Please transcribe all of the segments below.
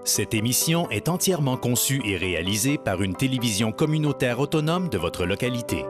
Cette émission est entièrement conçue et réalisée par une télévision communautaire autonome de votre localité.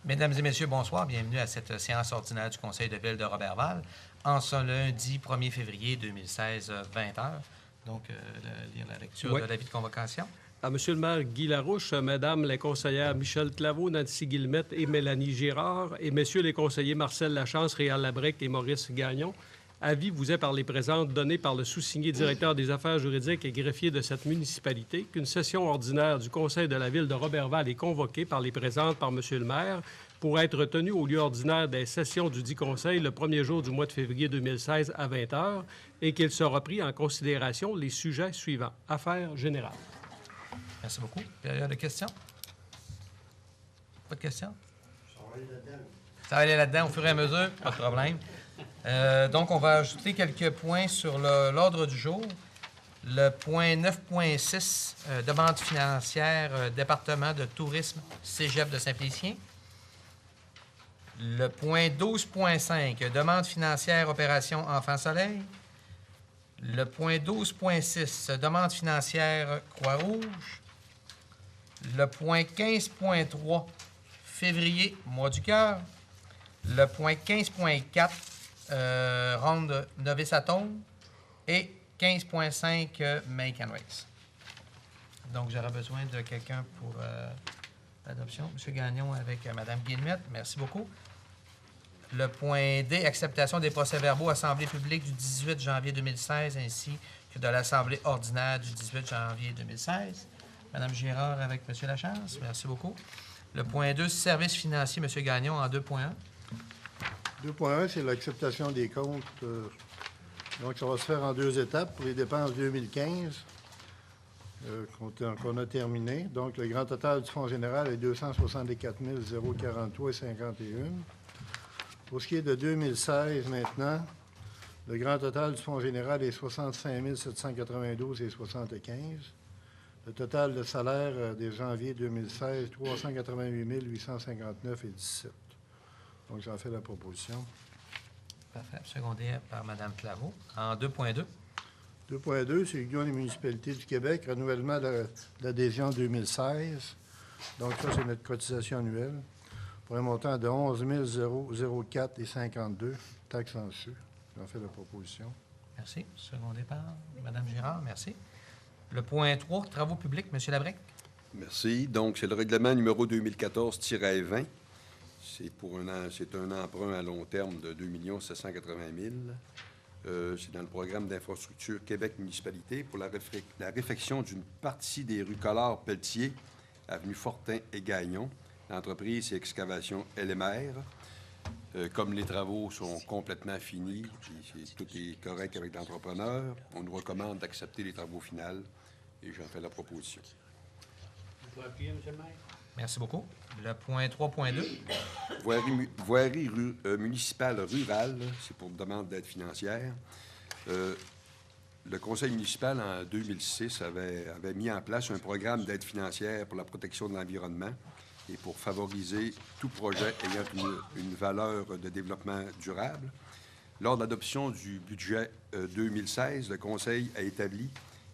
Mesdames et messieurs, bonsoir. Bienvenue à cette séance ordinaire du Conseil de ville de Roberval en ce lundi 1er février 2016, 20h. Donc, lire la lecture de l'avis de convocation. À Monsieur le maire Guy Larouche, Madame les conseillères Michel Claveau, Nancy Guillemette et Mélanie Girard, et Messieurs les conseillers Marcel Lachance, Réal Labrec et Maurice Gagnon, avis vous est par les présentes donné par le sous-signé directeur des affaires juridiques et greffier de cette municipalité qu'une session ordinaire du Conseil de la ville de Roberval est convoquée par les présentes par Monsieur le maire pour être tenue au lieu ordinaire des sessions du dit Conseil le premier jour du mois de février 2016 à 20h et qu'il sera pris en considération les sujets suivants. Affaires générales. Merci beaucoup. Période de questions? Pas de questions? Ça va aller là-dedans au fur et à mesure, pas de problème. Donc, on va ajouter quelques points sur l'ordre du jour. Le point 9.6, demande financière, département de tourisme, Cégep de Saint-Félicien. Le point 12.5, demande financière, opération Enfants Soleil. Le point 12.6, demande financière, Croix-Rouge. Le point 15.3, février, mois du cœur. Le point 15.4, ronde novice à tombe. Et 15.5, make and race. Donc, j'aurai besoin de quelqu'un pour l'adoption. M. Gagnon avec Mme Guillemette. Merci beaucoup. Le point D, acceptation des procès-verbaux Assemblée publique du 18 janvier 2016 ainsi que de l'Assemblée ordinaire du 18 janvier 2016. Mme Girard avec M. Lachance. Merci beaucoup. Le point 2, services financiers, M. Gagnon en 2.1. 2.1, c'est l'acceptation des comptes. Donc, ça va se faire en deux étapes pour les dépenses 2015 qu'on a terminées. Donc, le grand total du Fonds général est 264 043,51. Pour ce qui est de 2016 maintenant, le grand total du Fonds général est 65 792,75. Le total de salaire de janvier 2016, 388 859,17. Donc, j'en fais la proposition. Parfait. Secondé par Mme Claveau. En 2.2. 2.2, c'est l'Union des municipalités du Québec, renouvellement de l'adhésion 2016. Donc, ça, c'est notre cotisation annuelle pour un montant de 11 004,52, taxes en su. J'en fais la proposition. Merci. Secondé par Mme Girard. Merci. Le point 3, travaux publics, M. Labrec. Merci. Donc, c'est le règlement numéro 2014-20. C'est un emprunt à long terme de 2 780 000. C'est dans le programme d'infrastructure Québec municipalité pour la réfection d'une partie des rues Collard-Pelletier, avenue Fortin et Gagnon. L'entreprise, c'est Excavation LMR. Comme les travaux sont complètement finis, tout est correct avec l'entrepreneur, on nous recommande d'accepter les travaux finaux et j'en fais la proposition. Vous pouvez appuyer, M. le maire? Merci beaucoup. Le point 3.2. Voirie municipale rurale, c'est pour demande d'aide financière. Le conseil municipal, en 2006, avait mis en place un programme d'aide financière pour la protection de l'environnement et pour favoriser tout projet ayant une valeur de développement durable. Lors de l'adoption du budget 2016, le conseil a établi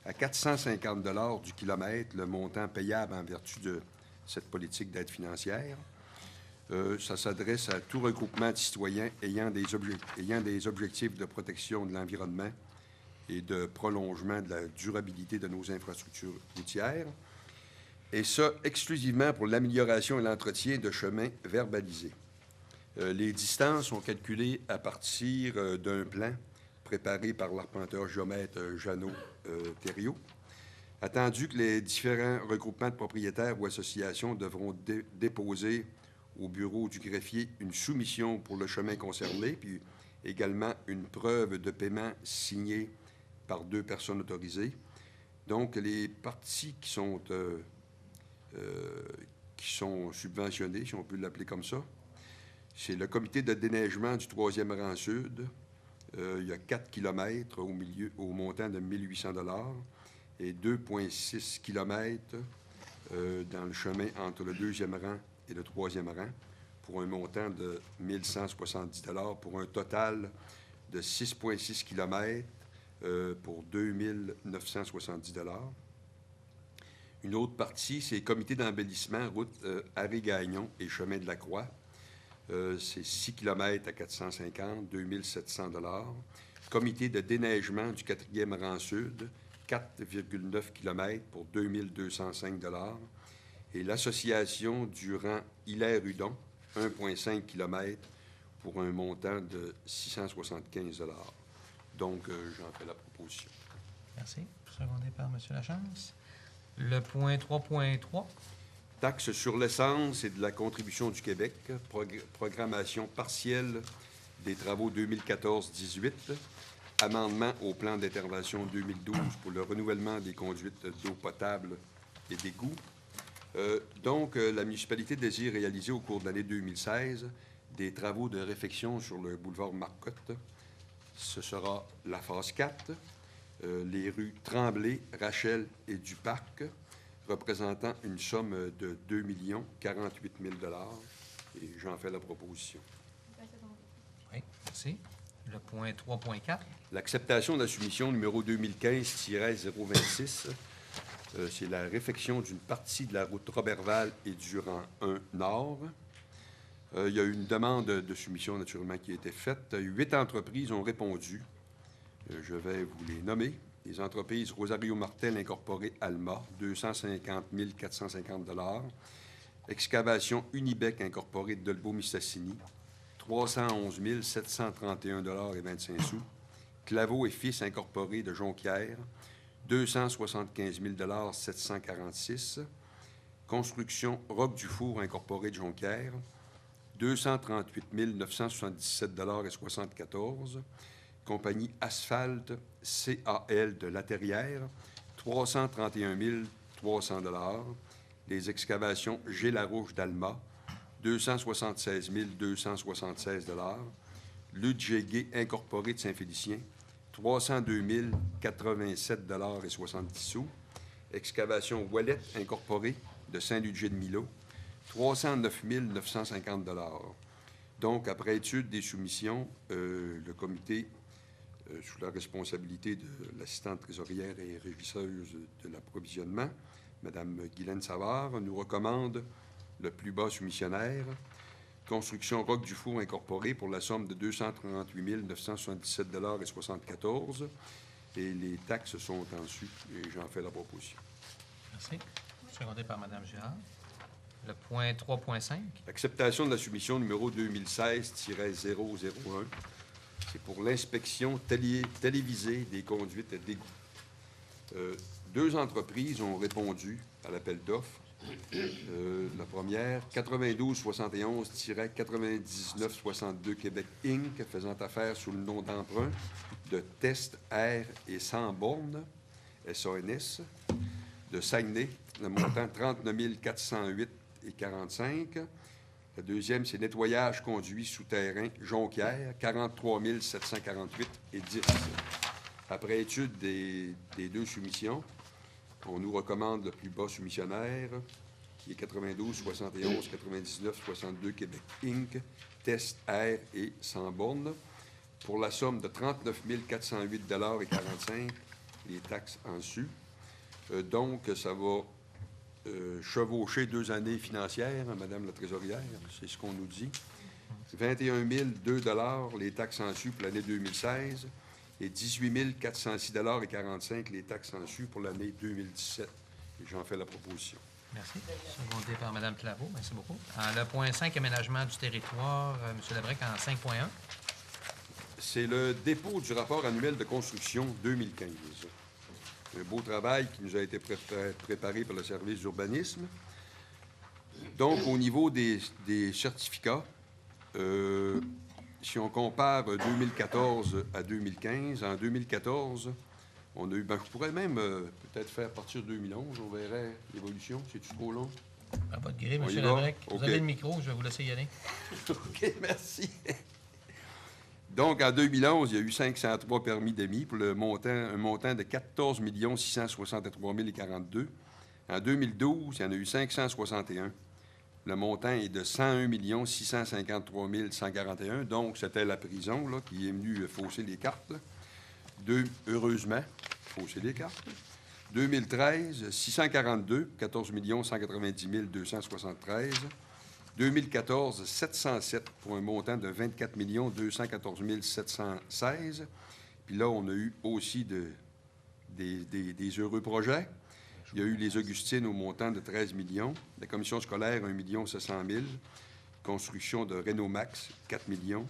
à 450 $ du kilomètre le montant payable en vertu de cette politique d'aide financière. Ça s'adresse à tout regroupement de citoyens ayant des objectifs de protection de l'environnement et de prolongement de la durabilité de nos infrastructures routières, et ça exclusivement pour l'amélioration et l'entretien de chemins verbalisés. Les distances sont calculées à partir d'un plan préparé par l'arpenteur géomètre Jeannot Thériault. Attendu que les différents regroupements de propriétaires ou associations devront déposer au bureau du greffier une soumission pour le chemin concerné, puis également une preuve de paiement signée par 2 personnes autorisées. Donc, les parties qui sont subventionnées, si on peut l'appeler comme ça, c'est le comité de déneigement du 3e rang sud. Il y a 4 km au montant de 1 800 $ et 2,6 km dans le chemin entre le 2e rang et le 3e rang pour un montant de 1 170 $ pour un total de 6,6 km pour 2 970 $. Une autre partie, c'est comité d'embellissement, route Harry-Gagnon et chemin de la Croix. C'est 6 km à 450, 2 700 $. Comité de déneigement du 4e rang sud, 4,9 km pour 2 205 $. Et l'association du rang Hilaire-Hudon, 1,5 km pour un montant de 675 $. Donc, j'en fais la proposition. Merci. Secondé par M. Lachance. Le point 3.3. Taxe sur l'essence et de la contribution du Québec, programmation partielle des travaux 2014-18, amendement au plan d'intervention 2012 pour le renouvellement des conduites d'eau potable et d'égouts. Donc, la municipalité désire réaliser au cours de l'année 2016 des travaux de réfection sur le boulevard Marcotte. Ce sera la phase 4, les rues Tremblay, Rachel et du Parc, représentant une somme de 2 048 000 $. Et j'en fais la proposition. Oui, merci. Le point 3.4. L'acceptation de la soumission numéro 2015-026, c'est la réfection d'une partie de la route Roberval et du rang 1 Nord. Il y a eu une demande de soumission, naturellement, qui a été faite. 8 entreprises ont répondu. Je vais vous les nommer. Les entreprises Rosario Martel Incorporé Alma, 250 450 $. Excavation Unibec Incorporé de Dolbeau-Mistassini, 311 731 $25. Claveau et Fils Incorporé de Jonquière, 275 746 $. Construction Roc du Four Incorporé de Jonquière, 238 977 $74. Compagnie Asphalte CAL de La Terrière, 331 300 $. Les excavations Gélarouche d'Alma, 276 276 $. Ludgégué Incorporé de Saint-Félicien, 302 087 $ et 70 sous. Excavation Ouellet Incorporé de Saint-Ludger-de-Milo, 309 950 $. Donc, après étude des soumissions, le comité, sous la responsabilité de l'assistante trésorière et régisseuse de l'approvisionnement, Mme Guylaine Savard, nous recommande le plus bas soumissionnaire, Construction Roc du Four Incorporé pour la somme de 238 977 $ et 74. Et les taxes sont en dessus, et j'en fais la proposition. Merci. Secondé par Mme Girard. Le point 3.5. Acceptation de la soumission numéro 2016-001. C'est pour l'inspection télévisée des conduites d'égout. 2 entreprises ont répondu à l'appel d'offres. La première, 9271-9962 Québec Inc., faisant affaire sous le nom d'emprunt de Test Air et Sans Bornes, SANS, de Saguenay, le montant 39 408 et 45. La deuxième, c'est nettoyage conduit souterrain Jonquière, 43 748 et 10. Après étude des 2 soumissions, on nous recommande le plus bas soumissionnaire, qui est 92-71-99-62 Québec Inc., Test Air et Sans bornes, pour la somme de 39 408 $ et 45, les taxes en dessus. Donc, ça va chevaucher 2 années financières, hein, Madame la trésorière, c'est ce qu'on nous dit. 21 002 $, les taxes en dessus pour l'année 2016, et 18 406 $ et 45, les taxes en dessus pour l'année 2017. Et j'en fais la proposition. Merci. Secondé par Mme Claveau. Merci beaucoup. Le point 5, aménagement du territoire, M. Labrec en 5.1. C'est le dépôt du rapport annuel de construction 2015. Un beau travail qui nous a été préparé par le service d'urbanisme. Donc, au niveau des certificats, si on compare 2014 à 2015, en 2014, On a eu, je pourrais même peut-être faire partir de 2011, on verrait l'évolution. C'est-tu trop long? À votre gré, On y M. va? Labrec. OK. Vous avez le micro, je vais vous laisser y aller. OK, merci. Donc, en 2011, il y a eu 503 permis d'émis pour un montant de 14 663 042. En 2012, il y en a eu 561. Le montant est de 101 653 141. Donc, c'était la prison là, qui est venue fausser les cartes. Là. Heureusement, fausser les cartes. 2013, 642, 14 190 273. 2014, 707 pour un montant de 24 214 716. Puis là, on a eu aussi des heureux projets. Il y a eu les Augustines au montant de 13 millions. La commission scolaire, 1 700 000. Construction de Rénomax, 4 millions.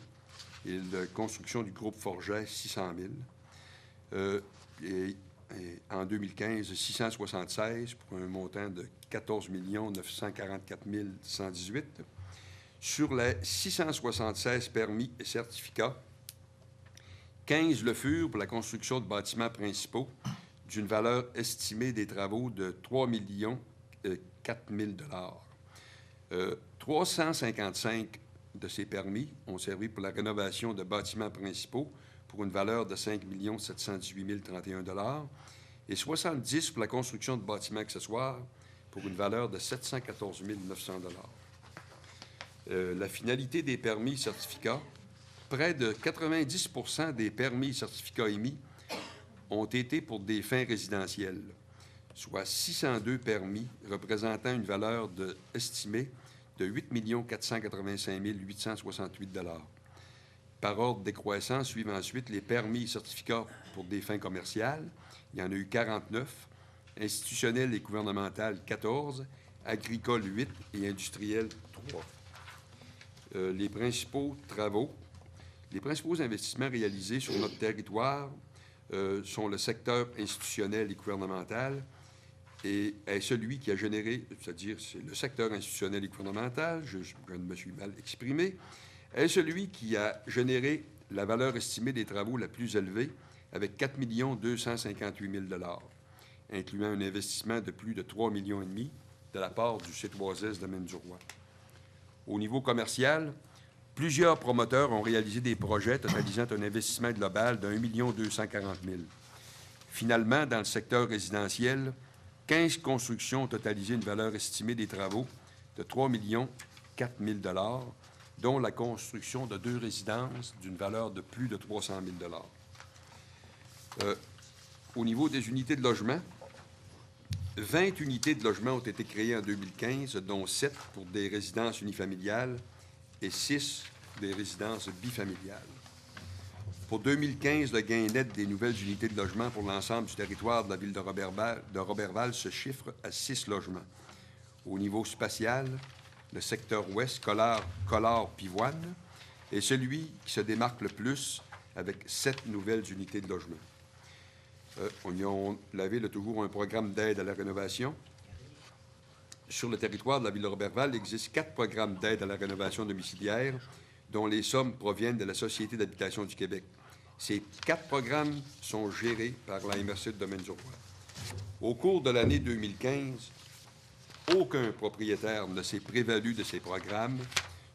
Et la construction du groupe Forget, 600 000. Et en 2015, 676 pour un montant de 14 944 118. Sur les 676 permis et certificats, 15 le furent pour la construction de bâtiments principaux d'une valeur estimée des travaux de 3 4 000 355 de ces permis ont servi pour la rénovation de bâtiments principaux pour une valeur de 5 718 031 et 70 pour la construction de bâtiments accessoires pour une valeur de 714 900 La finalité des permis certificats, près de 90 des permis certificats émis ont été pour des fins résidentielles, soit 602 permis représentant une valeur estimée de 8 485 868 Par ordre décroissant, suivent ensuite les permis et certificats pour des fins commerciales. Il y en a eu 49, institutionnels et gouvernemental 14, agricoles 8 et industriels 3. Les principaux travaux, les principaux investissements réalisés sur notre territoire sont le secteur institutionnel et gouvernemental et est celui qui a généré, c'est-à-dire c'est le secteur institutionnel et gouvernemental, je me suis mal exprimé, est celui qui a généré la valeur estimée des travaux la plus élevée avec 4 258 000 incluant un investissement de plus de 3,5 millions de la part du C3S Domaine du Roi. Au niveau commercial, plusieurs promoteurs ont réalisé des projets totalisant un investissement global de 1 240 000. Finalement, dans le secteur résidentiel, 15 constructions ont totalisé une valeur estimée des travaux de 3 4 000 dont la construction de 2 résidences d'une valeur de plus de 300 000 Au niveau des unités de logement, 20 unités de logement ont été créées en 2015, dont 7 pour des résidences unifamiliales et 6 des résidences bifamiliales. Pour 2015, le gain net des nouvelles unités de logement pour l'ensemble du territoire de la ville de Roberval se chiffre à 6 logements. Au niveau spatial, le secteur ouest, Collard-Pivoine, est celui qui se démarque le plus avec 7 nouvelles unités de logement. La Ville a toujours un programme d'aide à la rénovation. Sur le territoire de la Ville de Roberval, il existe 4 programmes d'aide à la rénovation domiciliaire dont les sommes proviennent de la Société d'habitation du Québec. Ces 4 programmes sont gérés par la MRC de Domaine du Roi. Au cours de l'année 2015, aucun propriétaire ne s'est prévalu de ces programmes,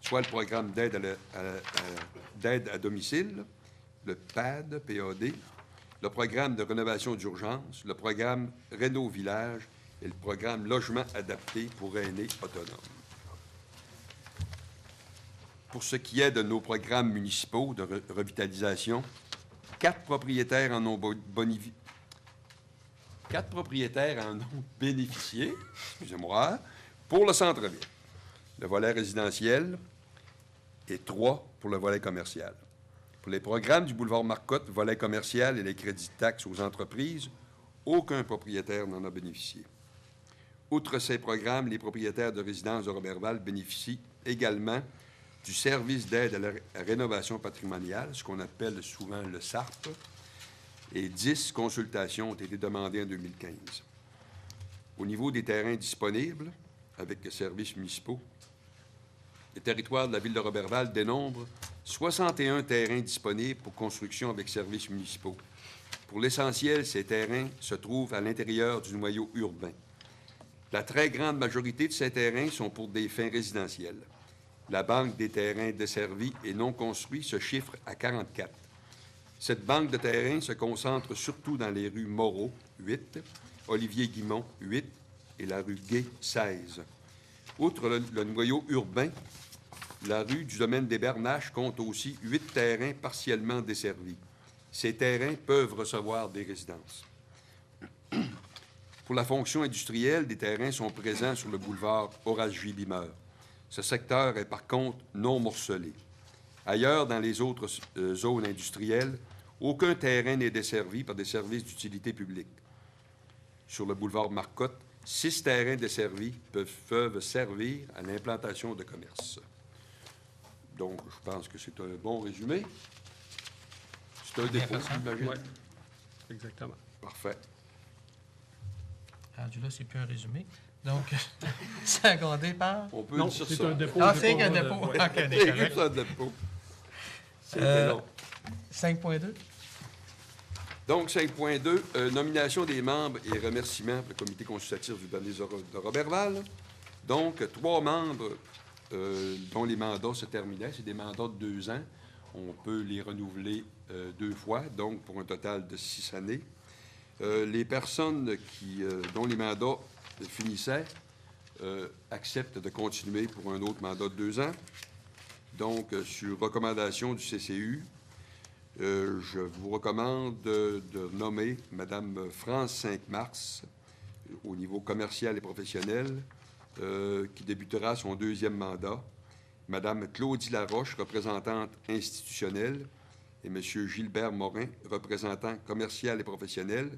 soit le programme d'aide à domicile, le PAD, PAD, le programme de rénovation d'urgence, le programme Réno Village et le programme Logement adapté pour aînés autonomes. Pour ce qui est de nos programmes municipaux de revitalisation, 4 propriétaires en ont bénéficié, excusez-moi, pour le centre-ville, le volet résidentiel et 3 pour le volet commercial. Pour les programmes du boulevard Marcotte, volet commercial et les crédits de taxes aux entreprises, aucun propriétaire n'en a bénéficié. Outre ces programmes, les propriétaires de résidences de Roberval bénéficient également du service d'aide à la rénovation patrimoniale, ce qu'on appelle souvent le SARP, et 10 consultations ont été demandées en 2015. Au niveau des terrains disponibles, avec les services municipaux, le territoire de la Ville de Roberval dénombre 61 terrains disponibles pour construction avec services municipaux. Pour l'essentiel, ces terrains se trouvent à l'intérieur du noyau urbain. La très grande majorité de ces terrains sont pour des fins résidentielles. La banque des terrains desservis et non construits se chiffre à 44. Cette banque de terrains se concentre surtout dans les rues Moreau, 8, Olivier-Guimont, 8 et la rue Gay, 16. Outre le noyau urbain, la rue du domaine des Bernaches compte aussi 8 terrains partiellement desservis. Ces terrains peuvent recevoir des résidences. Pour la fonction industrielle, des terrains sont présents sur le boulevard Horace-J. Bimeur. Ce secteur est par contre non morcelé. Ailleurs, dans les autres zones industrielles, aucun terrain n'est desservi par des services d'utilité publique. Sur le boulevard Marcotte, 6 terrains desservis peuvent servir à l'implantation de commerce. Donc, je pense que c'est un bon résumé. C'est un dépôt, j'imagine. Oui, exactement. Parfait. Rendu là, c'est plus un résumé. Donc, secondé par... On peut Non, dire c'est ça. un dépôt. Ah, j'ai c'est pas un de- dépôt. ouais. OK, on est C'est correct. juste un dépôt. C'était long. 5.2. Donc, 5.2, nomination des membres et remerciements pour le comité consultatif du Ballet de Roberval. Donc, 3 membres dont les mandats se terminaient. C'est des mandats de 2 ans. On peut les renouveler 2 fois, donc pour un total de 6 années. Les personnes dont les mandats finissaient acceptent de continuer pour un autre mandat de 2 ans. Donc, sur recommandation du CCU, je vous recommande de nommer Mme France Cinq-Mars au niveau commercial et professionnel, qui débutera son 2e mandat, Mme Claudie Laroche, représentante institutionnelle, et M. Gilbert Morin, représentant commercial et professionnel,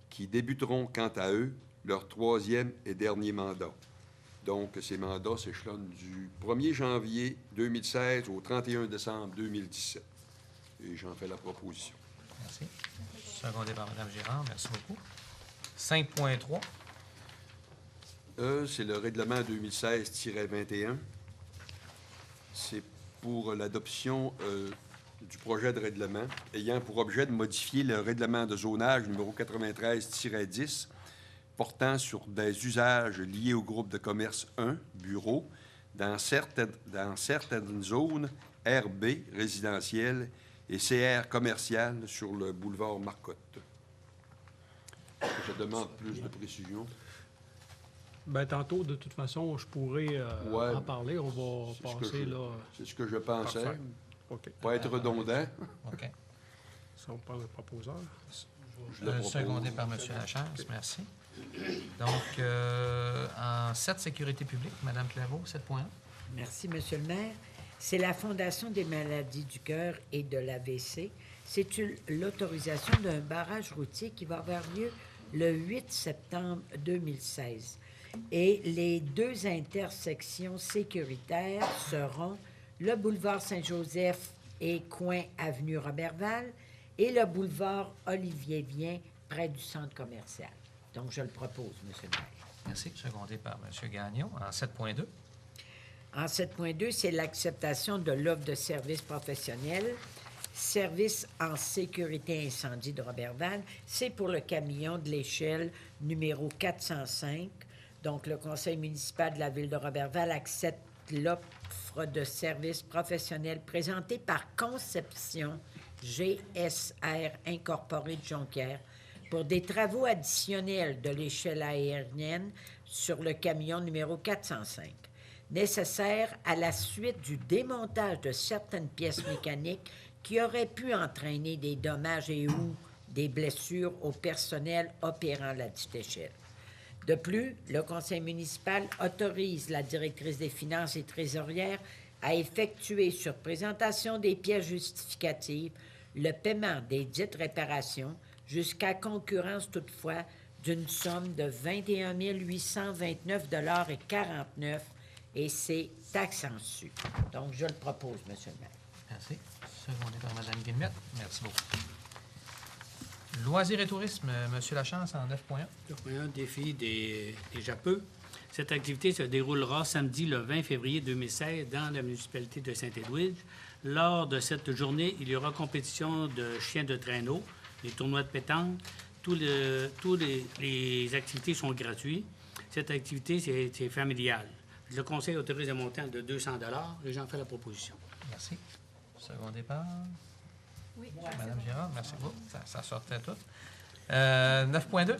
qui débuteront quant à eux leur 3e et dernier mandat. Donc, ces mandats s'échelonnent du 1er janvier 2016 au 31 décembre 2017. Et j'en fais la proposition. Merci. Secondé par Mme Girard. Merci beaucoup. 5.3. C'est le règlement 2016-21. C'est pour l'adoption du projet de règlement ayant pour objet de modifier le règlement de zonage numéro 93-10 portant sur des usages liés au groupe de commerce 1, bureau, dans certaines zones RB résidentielles et CR commerciales sur le boulevard Marcotte. Je demande plus de précision. Ben, tantôt, de toute façon, je pourrais Ouais. en parler. On va C'est ce que passer je- là. C'est ce que je pensais. Parfait. OK. Pas être redondant. OK. Si on prend le proposeur. Je le propose. Secondé par M. Lachance. Merci. Donc, en 7, sécurité publique, Mme Claveau, 7.1. Merci, Monsieur le maire. C'est la Fondation des maladies du cœur et de l'AVC. C'est l'autorisation d'un barrage routier qui va avoir lieu le 8 septembre 2016. Et les 2 intersections sécuritaires seront le boulevard Saint-Joseph et coin avenue Roberval et le boulevard Olivier-Vien près du centre commercial. Donc, je le propose, Monsieur le maire. Merci. Secondé par M. Gagnon, en 7.2. En 7.2, c'est l'acceptation de l'offre de services professionnels. Service en sécurité incendie de Roberval, c'est pour le camion de l'échelle numéro 405. Donc, le conseil municipal de la ville de Roberval accepte l'offre de services professionnels présentée par Conception GSR Incorporé de Jonquière pour des travaux additionnels de l'échelle aérienne sur le camion numéro 405, nécessaires à la suite du démontage de certaines pièces mécaniques qui auraient pu entraîner des dommages et ou des blessures au personnel opérant la dite échelle. De plus, le conseil municipal autorise la directrice des finances et trésorière à effectuer, sur présentation des pièces justificatives, le paiement des dites réparations jusqu'à concurrence toutefois d'une somme de 21 829,49 $ et c'est taxe en su. Donc, je le propose, Monsieur le maire. Merci. Secondé par Mme Guillemette. Merci beaucoup. Loisirs et tourisme, M. Lachance, en 9.1. Un défi des Japeux. Cette activité se déroulera samedi le 20 février 2016 dans la municipalité de Saint-Edwidge. Lors de cette journée, il y aura compétition de chiens de traîneau, les tournois de pétanque. Toutes les activités sont gratuites. Cette activité, c'est familial. Le conseil autorise un montant de 200 et j'en fais la proposition. Merci. Second départ. Oui. Madame Girard, merci beaucoup. Ça sortait tout. 9.2.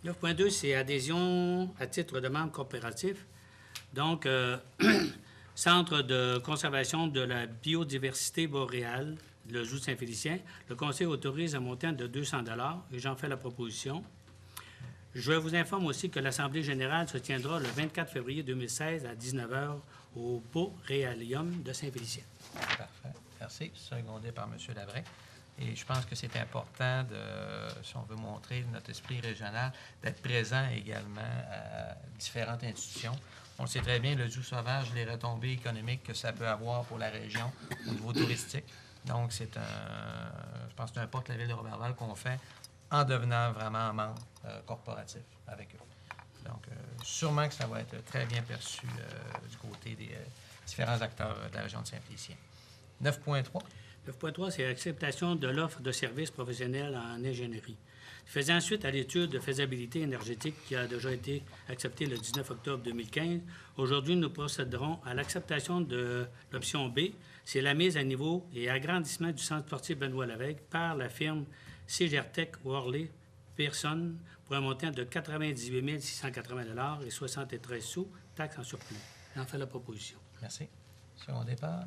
9.2, c'est adhésion à titre de membre coopératif. Donc, Centre de conservation de la biodiversité boréale, le Joux de Saint-Félicien. Le conseil autorise un montant de 200 et j'en fais la proposition. Je vous informe aussi que l'Assemblée générale se tiendra le 24 février 2016 à 19h au Boréalium de Saint-Félicien. Parfait. Merci. Secondé par M. Labrec. Et je pense que c'est important, si on veut montrer notre esprit régional, d'être présent également à différentes institutions. On le sait très bien, le Joux sauvage, les retombées économiques que ça peut avoir pour la région au niveau touristique. Donc, je pense que c'est un porte-la-ville de Roberval qu'on fait en devenant vraiment membre corporatif avec eux. Donc, sûrement que ça va être très bien perçu du côté des différents acteurs de la région de Saint-Félicien. 9.3. 9.3, c'est l'acceptation de l'offre de services professionnels en ingénierie. Faisant suite à l'étude de faisabilité énergétique qui a déjà été acceptée le 19 octobre 2015, aujourd'hui, nous procéderons à l'acceptation de l'option B. C'est la mise à niveau et agrandissement du centre sportif Benoît Laveugle par la firme Sigertech Worley Pearson pour un montant de 98 680 et 73 sous, taxes en surplus. J'en fais la proposition. Merci. Second départ.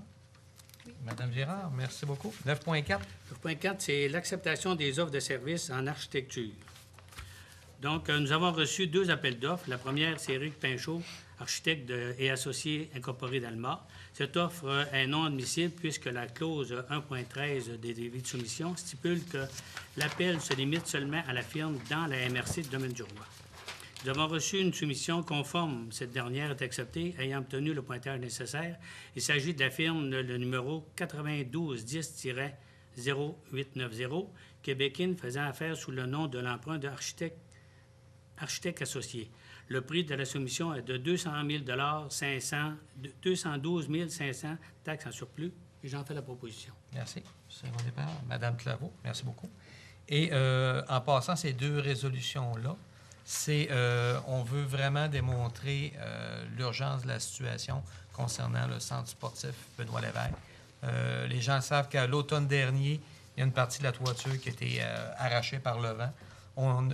Madame Girard, merci beaucoup. 9.4. 9.4, c'est l'acceptation des offres de services en architecture. Donc, nous avons reçu 2 appels d'offres. La première, c'est Éric Pinchot, architecte et associé incorporé d'Alma. Cette offre est non admissible puisque la clause 1.13 des délais de soumission stipule que l'appel se limite seulement à la firme dans la MRC de Domaine du Roi. Nous avons reçu une soumission conforme. Cette dernière est acceptée, ayant obtenu le pointage nécessaire. Il s'agit de la firme, le numéro 9210-0890, Québécois faisant affaire sous le nom de l'emprunt d'architecte associé. Le prix de la soumission est de 200 000 212 500 taxes en surplus. Et j'en fais la proposition. Merci. Second départ. Madame Claveau, merci beaucoup. Et en passant ces 2 résolutions-là, on veut vraiment démontrer l'urgence de la situation concernant le centre sportif Benoît Laveugle. Les gens savent qu'à l'automne dernier, il y a une partie de la toiture qui a été arrachée par le vent.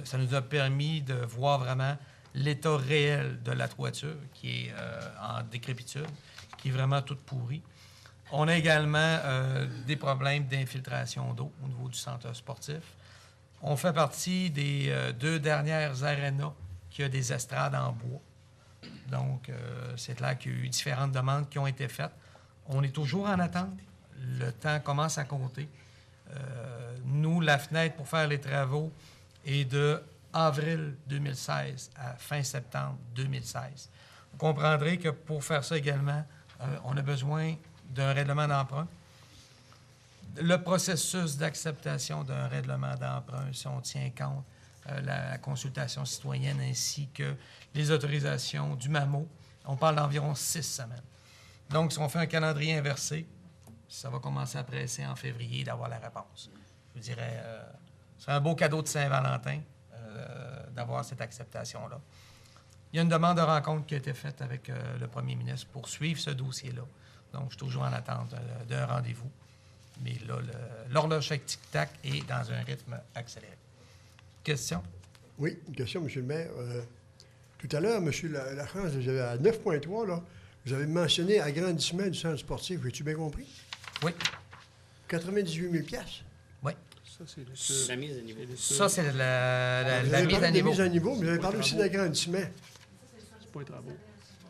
Ça nous a permis de voir vraiment l'état réel de la toiture qui est en décrépitude, qui est vraiment toute pourrie. On a également des problèmes d'infiltration d'eau au niveau du centre sportif. On fait partie des 2 dernières arénas qui a des estrades en bois. Donc, c'est clair qu'il y a eu différentes demandes qui ont été faites. On est toujours en attente. Le temps commence à compter. Nous, la fenêtre pour faire les travaux est de avril 2016 à fin septembre 2016. Vous comprendrez que pour faire ça également, on a besoin d'un règlement d'emprunt. Le processus d'acceptation d'un règlement d'emprunt, si on tient compte la consultation citoyenne ainsi que les autorisations du MAMO, on parle d'environ 6 semaines. Donc, si on fait un calendrier inversé, ça va commencer à presser en février d'avoir la réponse. Je dirais, c'est un beau cadeau de Saint-Valentin d'avoir cette acceptation-là. Il y a une demande de rencontre qui a été faite avec le premier ministre pour suivre ce dossier-là. Donc, je suis toujours en attente d'un rendez-vous. Mais là, l'horloge tic-tac est dans un rythme accéléré. Question? Oui, une question, M. le maire. Tout à l'heure, M. Lachance, vous avez à 9.3, là, vous avez mentionné agrandissement du centre sportif. As-tu bien compris? Oui. 98 000 Oui. Ça, c'est La mise à niveau. Ça, c'est la Vous avez mise parlé à de niveau. mise à niveau, mais vous avez parlé aussi Travaux. d'agrandissement. C'est pas un travaux.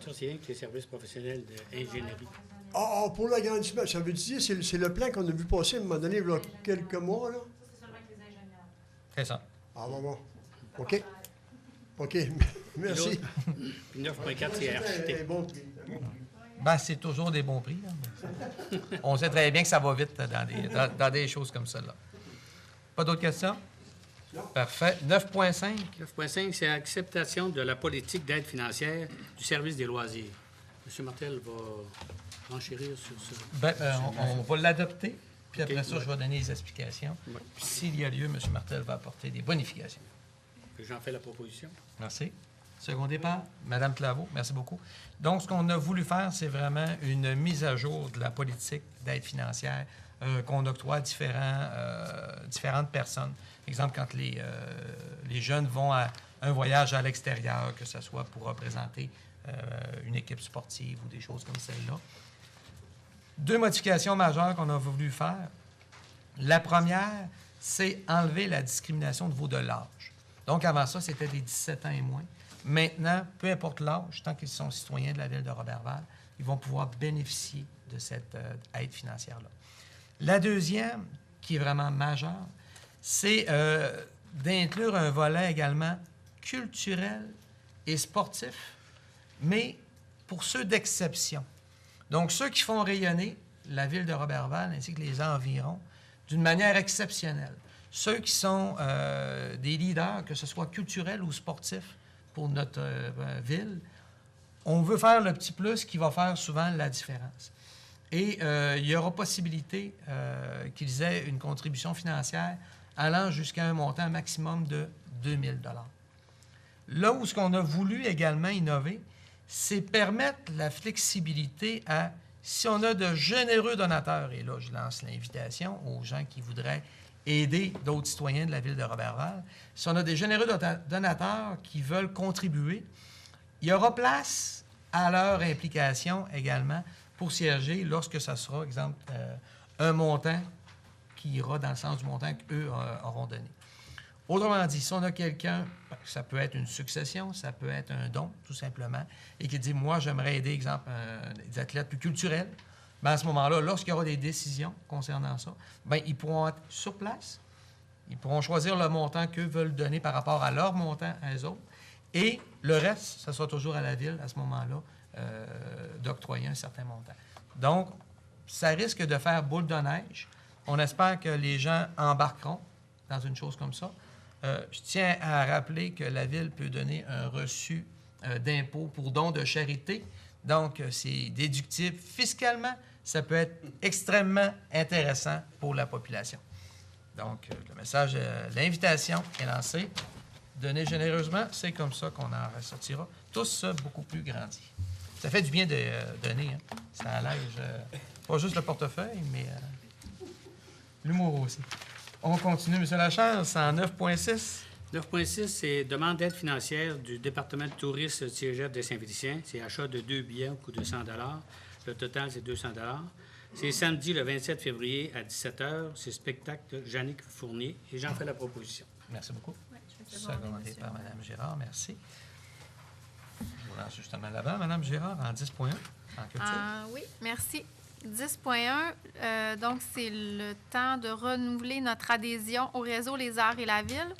Ça, c'est rien que les services professionnels d'ingénierie. Ah, pour l'agrandissement, ça veut dire c'est le plan qu'on a vu passer à un moment donné, il y a quelques mois, là? C'est ça. Ah, bon. OK. OK. Merci. Puis 9.4, c'est architecte. Bon prix. Ben, c'est toujours des bons prix. Là. On sait très bien que ça va vite dans des choses comme ça. Là. Pas d'autres questions? Non. Parfait. 9.5. 9.5, c'est l'acceptation de la politique d'aide financière du service des loisirs. M. Martel va renchérir sur ça. Ben, on va l'adopter. Puis après ça, je vais donner les explications. Puis s'il y a lieu, M. Martel va apporter des bonifications. J'en fais la proposition. Merci. Secondé par Mme Claveau. Merci beaucoup. Donc, ce qu'on a voulu faire, c'est vraiment une mise à jour de la politique d'aide financière qu'on octroie à différentes personnes. Exemple, quand les jeunes vont à un voyage à l'extérieur, que ce soit pour représenter une équipe sportive ou des choses comme celle-là. 2 modifications majeures qu'on a voulu faire. La première, c'est enlever la discrimination au niveau de l'âge. Donc, avant ça, c'était des 17 ans et moins. Maintenant, peu importe l'âge, tant qu'ils sont citoyens de la ville de Roberval, ils vont pouvoir bénéficier de cette aide financière-là. La deuxième, qui est vraiment majeure, c'est d'inclure un volet également culturel et sportif, mais pour ceux d'exception. Donc, ceux qui font rayonner la ville de Roberval ainsi que les environs d'une manière exceptionnelle. Ceux qui sont des leaders, que ce soit culturels ou sportifs, pour notre ville, on veut faire le petit plus qui va faire souvent la différence. Et il y aura possibilité qu'ils aient une contribution financière allant jusqu'à un montant maximum de 2 000 $. Là où ce qu'on a voulu également innover, c'est permettre la flexibilité à, si on a de généreux donateurs, et là je lance l'invitation aux gens qui voudraient aider d'autres citoyens de la ville de Roberval. Si on a des généreux donateurs qui veulent contribuer, il y aura place à leur implication également pour siéger lorsque ça sera, exemple, un montant qui ira dans le sens du montant qu'eux auront donné. Autrement dit, si on a quelqu'un, ça peut être une succession, ça peut être un don, tout simplement, et qui dit, moi, j'aimerais aider, exemple, des athlètes plus culturels, bien, à ce moment-là, lorsqu'il y aura des décisions concernant ça, bien, ils pourront être sur place, ils pourront choisir le montant qu'eux veulent donner par rapport à leur montant à eux autres, et le reste, ça sera toujours à la ville, à ce moment-là, d'octroyer un certain montant. Donc, ça risque de faire boule de neige. On espère que les gens embarqueront dans une chose comme ça. Je tiens à rappeler que la ville peut donner un reçu d'impôt pour don de charité. Donc, c'est déductible fiscalement. Ça peut être extrêmement intéressant pour la population. Donc, le message, l'invitation est lancée. Donnez généreusement, c'est comme ça qu'on en ressortira tous beaucoup plus grandis. Ça fait du bien de donner. Hein? Ça allège pas juste le portefeuille, mais l'humour aussi. On continue, M. Lachance, en 9.6. 9.6, c'est demande d'aide financière du département de tourisme Cégep de Saint-Félicien. C'est achat de 2 billets au coût de 100 $. Le total, c'est 200 $. C'est samedi, le 27 février, à 17h. C'est spectacle Jannick Fournier. Et j'en fais la proposition. Merci beaucoup. Oui, je vais Secondé par Mme Gérard, merci. Je vous lance justement là-bas, Mme Gérard, en 10.1, en culture. Oui, merci. 10.1, donc c'est le temps de renouveler notre adhésion au réseau Les Arts et la Ville.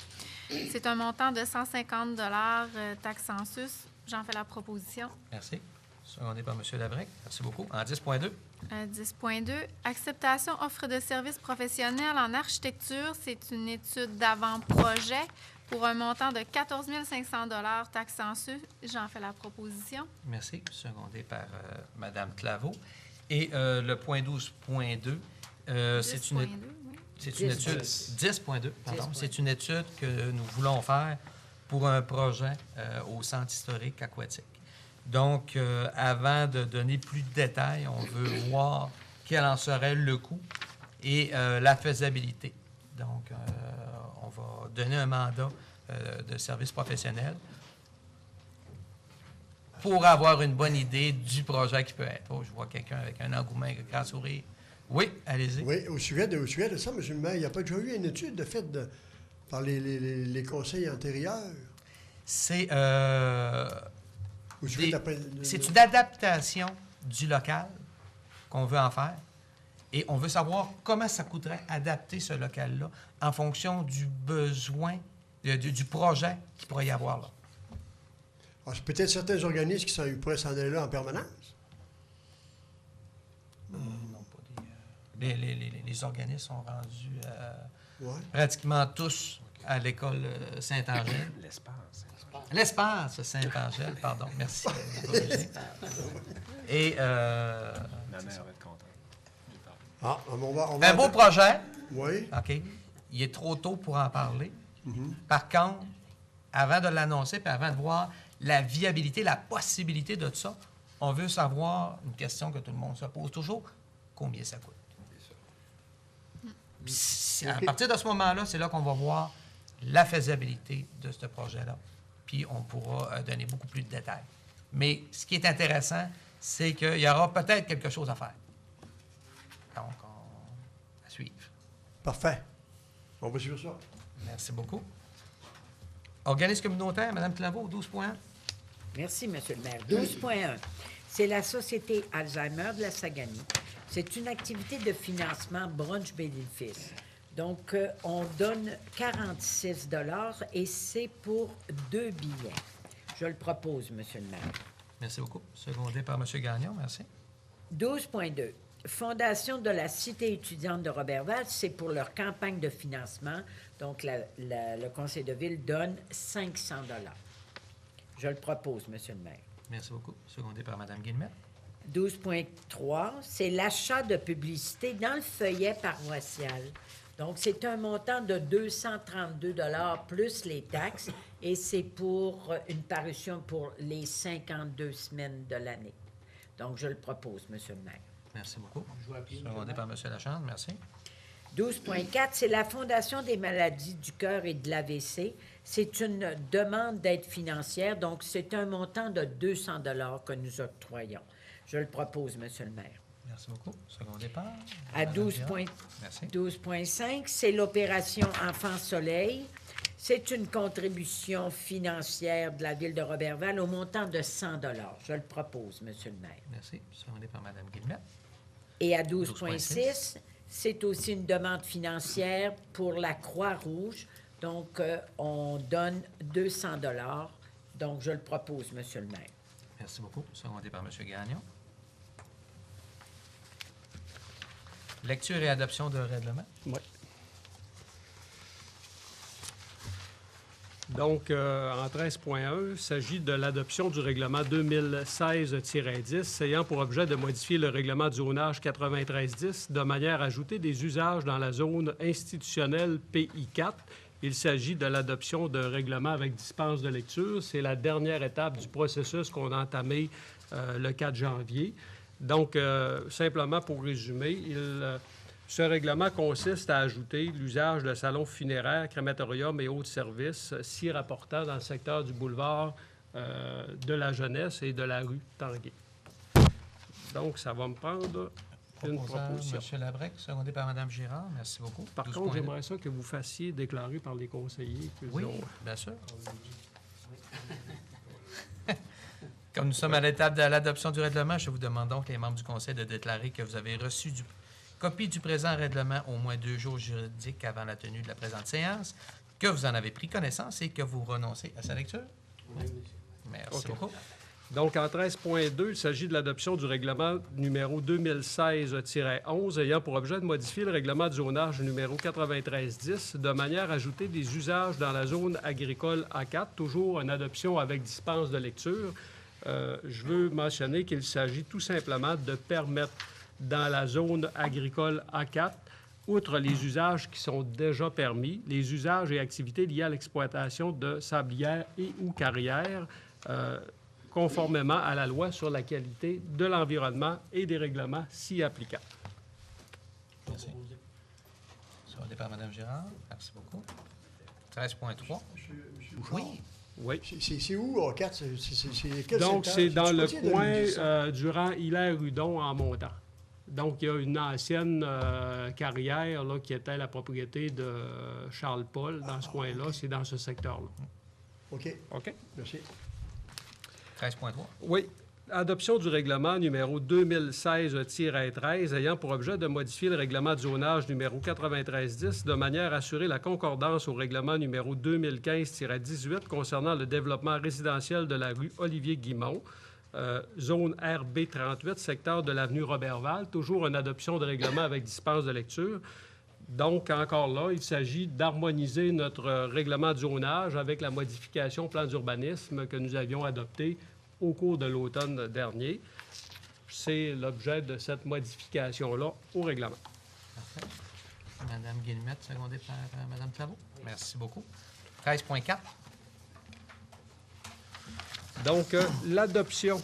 C'est un montant de 150 $ taxe census. J'en fais la proposition. Merci. Secondé par M. Labrec. Merci beaucoup. En 10.2. 10.2, acceptation offre de services professionnels en architecture. C'est une étude d'avant-projet pour un montant de 14 500 $ taxe census. J'en fais la proposition. Merci. Secondé par Mme Claveau. Et le point 12.2, c'est une étude. 10.2, pardon. C'est une étude que nous voulons faire pour un projet au Centre historique aquatique. Donc, avant de donner plus de détails, on veut voir quel en serait le coût et la faisabilité. Donc, on va donner un mandat de service professionnel pour avoir une bonne idée du projet qui peut être. Oh, je vois quelqu'un avec un engouement, un grand sourire. Oui, allez-y. Oui, au sujet de ça, M. le maire, il n'y a pas déjà eu une étude de faite par les conseils antérieurs? C'est c'est une adaptation du local qu'on veut en faire. Et on veut savoir comment ça coûterait adapter ce local-là en fonction du besoin, du projet qu'il pourrait y avoir là. Alors, c'est peut-être certains organismes qui pourraient s'en aller là en permanence? Non, pas des... Les organismes sont rendus pratiquement tous à l'école Saint-Angèle. L'espace Saint-Angèle, pardon. Merci. Et... Ma mère va être contente. Ah, on va... Un beau projet. Oui. OK. Il est trop tôt pour en parler. Par contre, avant de l'annoncer, puis avant de voir la viabilité, la possibilité de tout ça, on veut savoir une question que tout le monde se pose toujours, combien ça coûte. Puis, à partir de ce moment-là, c'est là qu'on va voir la faisabilité de ce projet-là. Puis on pourra donner beaucoup plus de détails. Mais ce qui est intéressant, c'est qu'il y aura peut-être quelque chose à faire. Donc, à suivre. Parfait. On va suivre ça. Merci beaucoup. Organisme communautaire, Mme Claveau, 12.1. Merci, M. le maire. 12.1. C'est la Société Alzheimer de la Saganie. C'est une activité de financement brunch-bénéfice. Donc, on donne 46 $ et c'est pour 2 billets. Je le propose, M. le maire. Merci beaucoup. Secondé par M. Gagnon, merci. 12.2. Fondation de la Cité étudiante de Roberval, c'est pour leur campagne de financement. Donc, le conseil de ville donne 500 $. Je le propose, M. le maire. Merci beaucoup. Secondé par Mme Guillemette. 12.3, c'est l'achat de publicité dans le feuillet paroissial. Donc, c'est un montant de 232 $ plus les taxes et c'est pour une parution pour les 52 semaines de l'année. Donc, je le propose, M. le maire. Merci beaucoup. Secondé par M. Lachance, merci. 12.4, c'est la Fondation des maladies du cœur et de l'AVC. C'est une demande d'aide financière, donc c'est un montant de 200 $ que nous octroyons. Je le propose, M. le maire. Merci beaucoup. Secondé par... À Mme Girard. Merci. 12.5, c'est l'opération Enfant Soleil. C'est une contribution financière de la Ville de Roberval au montant de 100 $. Je le propose, M. le maire. Merci. Secondé par Mme Guillemette. Et à 12.6, c'est aussi une demande financière pour la Croix-Rouge. Donc, on donne 200 $. Donc, je le propose, M. le maire. Merci beaucoup. Secondé par M. Gagnon. Lecture et adoption de règlement. Oui. Donc, en 13.1, il s'agit de l'adoption du règlement 2016-10 ayant pour objet de modifier le règlement de zonage 9310 de manière à ajouter des usages dans la zone institutionnelle PI4. Il s'agit de l'adoption d'un règlement avec dispense de lecture. C'est la dernière étape du processus qu'on a entamé le 4 janvier. Donc, simplement pour résumer, ce règlement consiste à ajouter l'usage de salons funéraires, crématoriums et autres services s'y rapportant dans le secteur du boulevard de la Jeunesse et de la rue Tanguay. Donc, ça va me prendre une proposition. M. Labrec, secondé par Mme Girard. Merci beaucoup. Par contre, j'aimerais ça que vous fassiez déclarer par les conseillers. Oui, bien sûr. Comme nous sommes à l'étape de l'adoption du règlement, je vous demande donc, les membres du Conseil, de déclarer que vous avez reçu copie du présent règlement au moins 2 jours juridiques avant la tenue de la présente séance, que vous en avez pris connaissance et que vous renoncez à sa lecture. Oui, monsieur. Merci beaucoup. Donc, en 13.2, il s'agit de l'adoption du règlement numéro 2016-11 ayant pour objet de modifier le règlement de zonage numéro 9310 de manière à ajouter des usages dans la zone agricole A4, toujours une adoption avec dispense de lecture. Je veux mentionner qu'il s'agit tout simplement de permettre dans la zone agricole A4, outre les usages qui sont déjà permis, les usages et activités liées à l'exploitation de sablières et ou carrières, conformément à la loi sur la qualité de l'environnement et des règlements s'y applicables. Merci. Secondé par Mme Girard. Merci beaucoup. 13.3. Oui. Oui. C'est où, A4? C'est quel Donc, secteur? c'est dans le côté de coin durant Hilaire-Hudon en montant. Donc, il y a une ancienne carrière là, qui était la propriété de Charles Paul dans ce coin-là. Okay. C'est dans ce secteur-là. OK. OK? Merci. 13.3. Oui. Adoption du règlement numéro 2016-13 ayant pour objet de modifier le règlement de zonage numéro 9310 de manière à assurer la concordance au règlement numéro 2015-18 concernant le développement résidentiel de la rue Olivier-Guimont, zone RB 38, secteur de l'avenue Roberval. Toujours une adoption de règlement avec dispense de lecture. Donc, encore là, il s'agit d'harmoniser notre règlement de zonage avec la modification plan d'urbanisme que nous avions adopté au cours de l'automne dernier. C'est l'objet de cette modification-là au règlement. Parfait. Madame Guillemette, secondée par Madame Claveau. Merci beaucoup. 13.4. Donc, l'adoption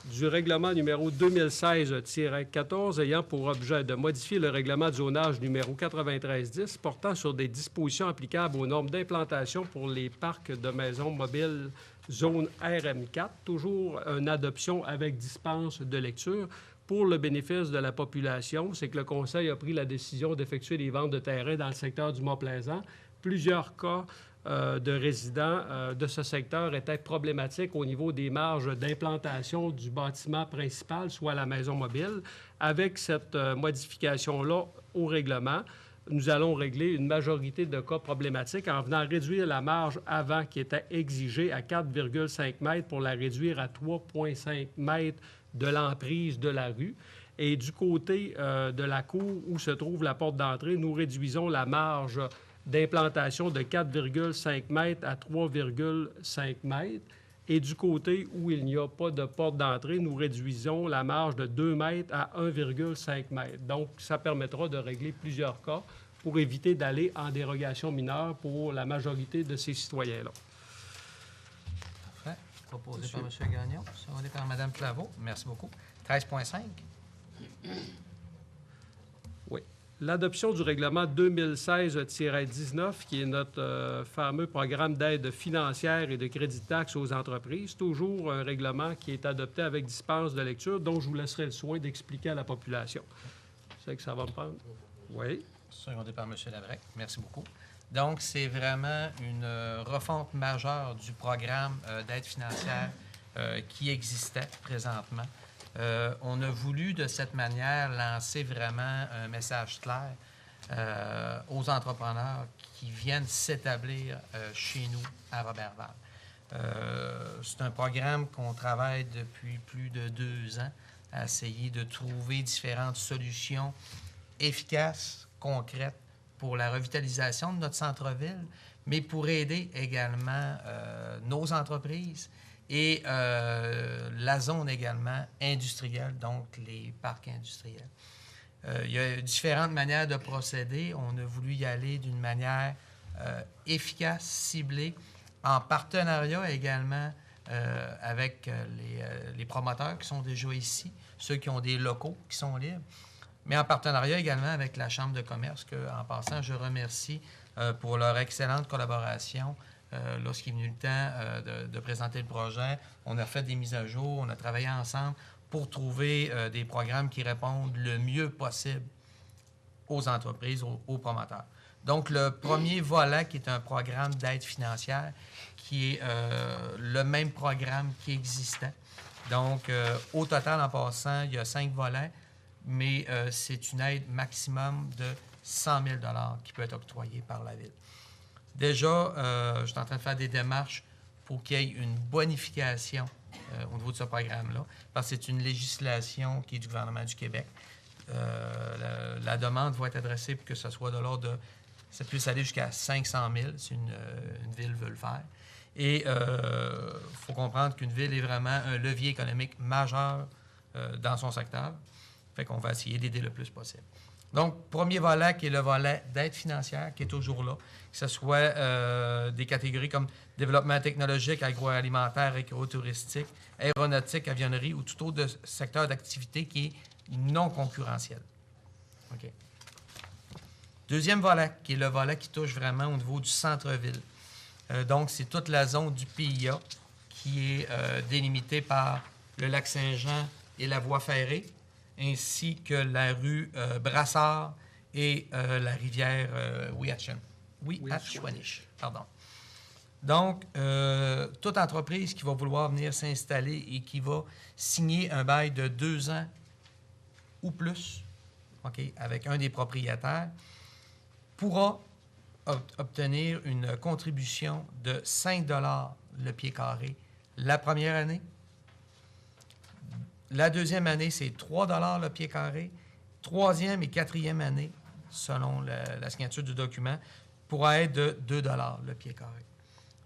du règlement numéro 2016-14 ayant pour objet de modifier le règlement de zonage numéro 9310 portant sur des dispositions applicables aux normes d'implantation pour les parcs de maisons mobiles zone RM4. Toujours une adoption avec dispense de lecture. Pour le bénéfice de la population, c'est que le Conseil a pris la décision d'effectuer des ventes de terrain dans le secteur du Mont-Plaisant. Plusieurs cas de résidents de ce secteur étaient problématiques au niveau des marges d'implantation du bâtiment principal, soit la maison mobile. Avec cette modification-là au règlement, nous allons régler une majorité de cas problématiques en venant réduire la marge avant qui était exigée à 4,5 mètres pour la réduire à 3,5 mètres de l'emprise de la rue. Et du côté de la cour où se trouve la porte d'entrée, nous réduisons la marge d'implantation de 4,5 mètres à 3,5 mètres. Et du côté où il n'y a pas de porte d'entrée, nous réduisons la marge de 2 mètres à 1,5 mètres. Donc, ça permettra de régler plusieurs cas pour éviter d'aller en dérogation mineure pour la majorité de ces citoyens-là. Parfait. Proposé par M. Gagnon, secondé par Mme Claveau. Merci beaucoup. 13.5. Oui. L'adoption du règlement 2016-19, qui est notre fameux programme d'aide financière et de crédit de taxe aux entreprises, toujours un règlement qui est adopté avec dispense de lecture, dont je vous laisserai le soin d'expliquer à la population. Je sais que ça va me prendre. Oui. Secondé par M. Labrec. Merci beaucoup. Donc, c'est vraiment une refonte majeure du programme d'aide financière qui existait présentement. On a voulu, de cette manière, lancer vraiment un message clair aux entrepreneurs qui viennent s'établir chez nous à Roberval. C'est un programme qu'on travaille depuis plus de 2 ans à essayer de trouver différentes solutions efficaces, concrètes pour la revitalisation de notre centre-ville, mais pour aider également nos entreprises et la zone également industrielle, donc les parcs industriels. Il y a différentes manières de procéder. On a voulu y aller d'une manière efficace, ciblée, en partenariat également avec les promoteurs qui sont déjà ici, ceux qui ont des locaux qui sont libres, mais en partenariat également avec la Chambre de commerce, que, en passant, je remercie pour leur excellente collaboration. Lorsqu'il est venu le temps de présenter le projet, on a fait des mises à jour, on a travaillé ensemble pour trouver des programmes qui répondent le mieux possible aux entreprises, aux promoteurs. Donc, le premier volet, qui est un programme d'aide financière, qui est le même programme qui existait. Donc, au total, en passant, il y a 5 volets, mais c'est une aide maximum de 100 000 $ qui peut être octroyée par la Ville. Déjà, je suis en train de faire des démarches pour qu'il y ait une bonification au niveau de ce programme-là, parce que c'est une législation qui est du gouvernement du Québec. La demande va être adressée pour que ce soit de l'ordre de... Ça puisse aller jusqu'à 500 000 si une ville veut le faire. Et il faut comprendre qu'une ville est vraiment un levier économique majeur dans son secteur. Fait qu'on va essayer d'aider le plus possible. Donc, premier volet qui est le volet d'aide financière qui est toujours là, que ce soit des catégories comme développement technologique, agroalimentaire, écotouristique, aéronautique, avionnerie ou tout autre secteur d'activité qui est non concurrentiel. OK. Deuxième volet, qui est le volet qui touche vraiment au niveau du centre-ville. Donc, c'est toute la zone du PIA qui est délimitée par le lac Saint-Jean et la voie ferrée, ainsi que la rue Brassard et la rivière Ouiachiouanish. Pardon. Donc, toute entreprise qui va vouloir venir s'installer et qui va signer un bail de 2 ans ou plus, okay, avec un des propriétaires, pourra obtenir une contribution de 5 $ le pied carré la première année. La deuxième année, c'est 3 $ le pied carré. Troisième et quatrième année, selon la signature du document, pourra être de 2 $ le pied carré.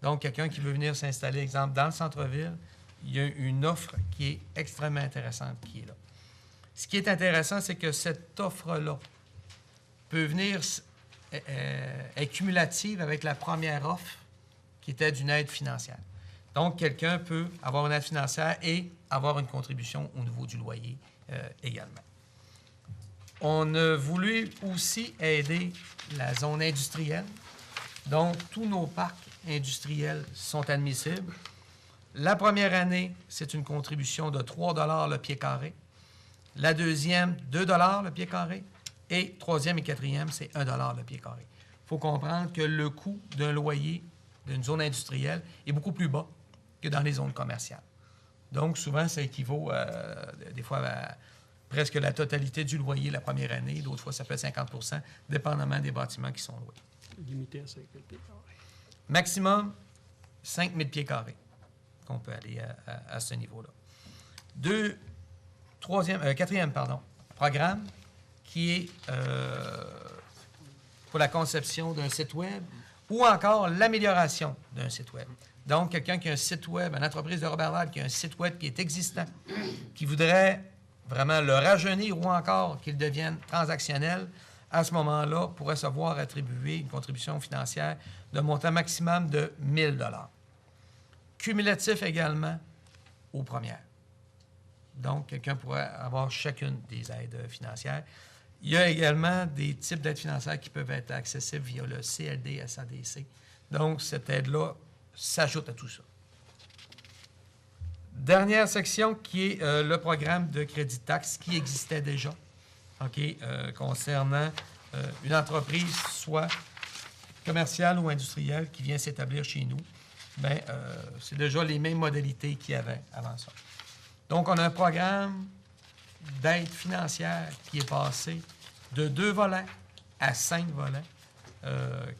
Donc, quelqu'un qui veut venir s'installer, exemple, dans le centre-ville, il y a une offre qui est extrêmement intéressante qui est là. Ce qui est intéressant, c'est que cette offre-là peut venir est cumulative avec la première offre qui était d'une aide financière. Donc, quelqu'un peut avoir une aide financière et avoir une contribution au niveau du loyer également. On a voulu aussi aider la zone industrielle. Donc, tous nos parcs industriels sont admissibles. La première année, c'est une contribution de 3 le pied carré. La deuxième, 2 le pied carré. Et troisième et quatrième, c'est 1 le pied carré. Il faut comprendre que le coût d'un loyer d'une zone industrielle est beaucoup plus bas que dans les zones commerciales. Donc, souvent, ça équivaut des fois à presque la totalité du loyer la première année. D'autres fois, ça peut être 50 %, dépendamment des bâtiments qui sont loués. Limité à 5 000 pieds carrés. Maximum, 5 000 pieds carrés qu'on peut aller à ce niveau-là. Quatrième programme qui est pour la conception d'un site Web ou encore l'amélioration d'un site Web. Donc, quelqu'un qui a un site Web, une entreprise de Roberval qui a un site Web qui est existant, qui voudrait vraiment le rajeunir ou encore qu'il devienne transactionnel, à ce moment-là, pourrait se voir attribuer une contribution financière d'un montant maximum de 1 000 $. Cumulatif également aux premières. Donc, quelqu'un pourrait avoir chacune des aides financières. Il y a également des types d'aides financières qui peuvent être accessibles via le CLD-SADC. Donc, cette aide-là s'ajoute à tout ça. Dernière section qui est le programme de crédit de taxe qui existait déjà, concernant une entreprise, soit commerciale ou industrielle, qui vient s'établir chez nous. Bien, c'est déjà les mêmes modalités qu'il y avait avant ça. Donc, on a un programme d'aide financière qui est passé de 2 volets à 5 volets,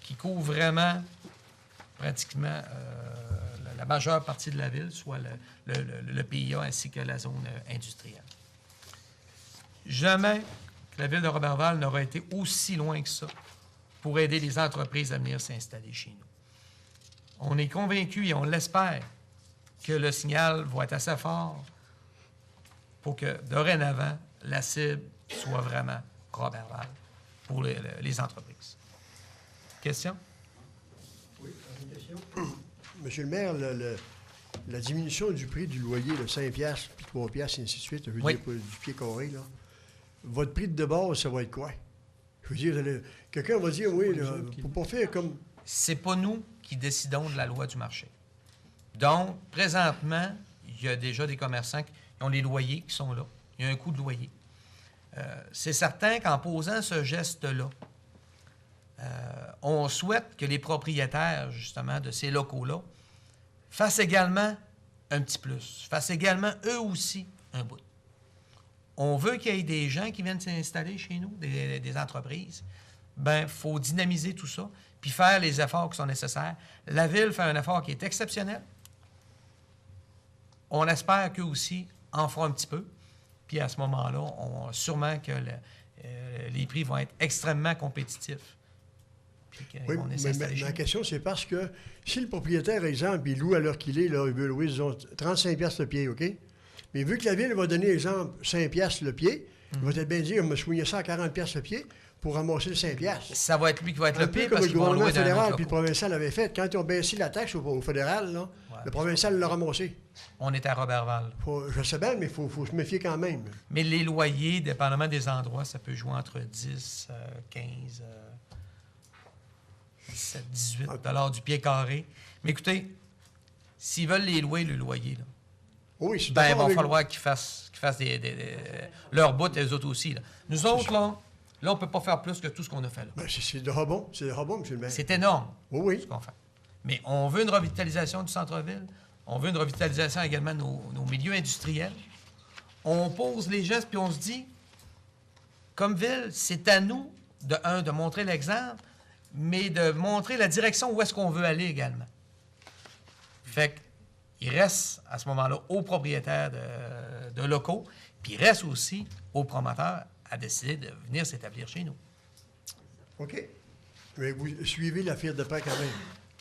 qui couvre vraiment pratiquement la majeure partie de la ville, soit le PIA ainsi que la zone industrielle. Jamais que la ville de Roberval n'aura été aussi loin que ça pour aider les entreprises à venir s'installer chez nous. On est convaincus et on l'espère que le signal va être assez fort pour que, dorénavant, la cible soit vraiment Roberval pour les entreprises. Question? Oui, une question. Monsieur le maire, la diminution du prix du loyer, le 5 $, puis 3 $, et ainsi de suite, je veux dire, pour du pied carré, là, votre prix de base, ça va être quoi? Je veux dire, quelqu'un va dire, oui, pour pas faire comme... C'est pas nous qui décidons de la loi du marché. Donc, présentement, il y a déjà des commerçants qui ont les loyers qui sont là. Il y a un coût de loyer. C'est certain qu'en posant ce geste-là, on souhaite que les propriétaires, justement, de ces locaux-là fassent également un petit plus, fassent également, eux aussi, un bout. On veut qu'il y ait des gens qui viennent s'installer chez nous, des entreprises. Bien, il faut dynamiser tout ça, puis faire les efforts qui sont nécessaires. La Ville fait un effort qui est exceptionnel. On espère qu'eux aussi en feront un petit peu. Puis à ce moment-là, sûrement que les prix vont être extrêmement compétitifs. Oui, mais ma question, c'est parce que si le propriétaire, exemple, il loue à l'heure qu'il est, là, il veut louer, disons, 35 $ le pied, OK? Mais vu que la Ville va donner, exemple, 5 $ le pied, il va peut-être bien dire, on me soigner ça à 40 $ le pied pour ramasser le 5 $. Ça va être lui qui va être le pied parce que le gouvernement fédéral puis le provincial avait fait. Quand ils ont baissé la taxe au fédéral, là, le provincial l'a ramassé. On est à Roberval. Je sais bien, mais il faut se méfier quand même. Mais les loyers, dépendamment des endroits, ça peut jouer entre 10, 15, 17, 18 $ du pied carré. Mais écoutez, s'ils veulent les louer, le loyer, là, oui, il va falloir qu'ils fassent leur bout, eux autres aussi. Là. Nous autres, là, on ne peut pas faire plus que tout ce qu'on a fait là. Ben, c'est de rebond, M. le maire. C'est énorme, oui. ce qu'on fait. Mais on veut une revitalisation du centre-ville. On veut une revitalisation également de nos milieux industriels. On pose les gestes, puis on se dit, comme ville, c'est à nous, de montrer l'exemple, mais de montrer la direction où est-ce qu'on veut aller également. Fait qu'il reste, à ce moment-là, aux propriétaires de locaux, puis il reste aussi aux promoteurs à décider de venir s'établir chez nous. OK. Mais vous suivez l'affaire de près quand même.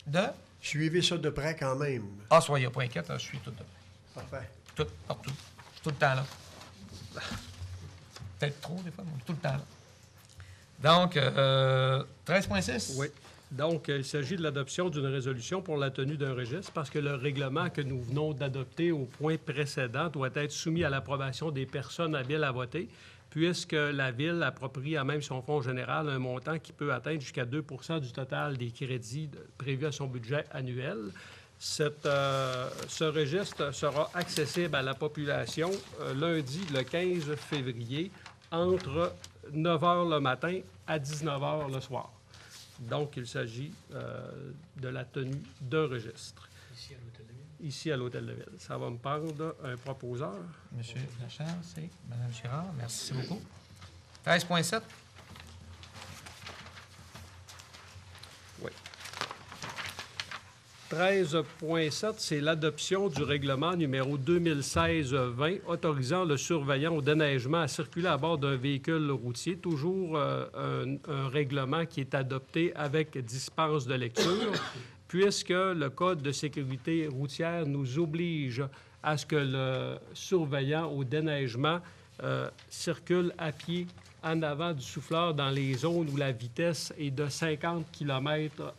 De? Suivez ça de près quand même. Ah, soyez pas inquiète, je suis tout de près. Parfait. Tout, partout. Tout le temps là. Peut-être trop, des fois, mais tout le temps là. Donc, 13,6? Oui. Donc, il s'agit de l'adoption d'une résolution pour la tenue d'un registre parce que le règlement que nous venons d'adopter au point précédent doit être soumis à l'approbation des personnes habiles à voter, puisque la Ville approprie à même son fonds général un montant qui peut atteindre jusqu'à 2 du total des crédits prévus à son budget annuel. Ce registre sera accessible à la population lundi, le 15 février, entre 9 h le matin à 19 h le soir. Donc, il s'agit de la tenue d'un registre. Ici, à l'Hôtel de Ville. Ça va me prendre un proposeur. Monsieur Lachance et Mme Girard, merci beaucoup. 13,7? Oui. 13,7, c'est l'adoption du règlement numéro 2016-20 autorisant le surveillant au déneigement à circuler à bord d'un véhicule routier. Toujours un règlement qui est adopté avec dispense de lecture, puisque le Code de sécurité routière nous oblige à ce que le surveillant au déneigement circule à pied en avant du souffleur dans les zones où la vitesse est de 50 km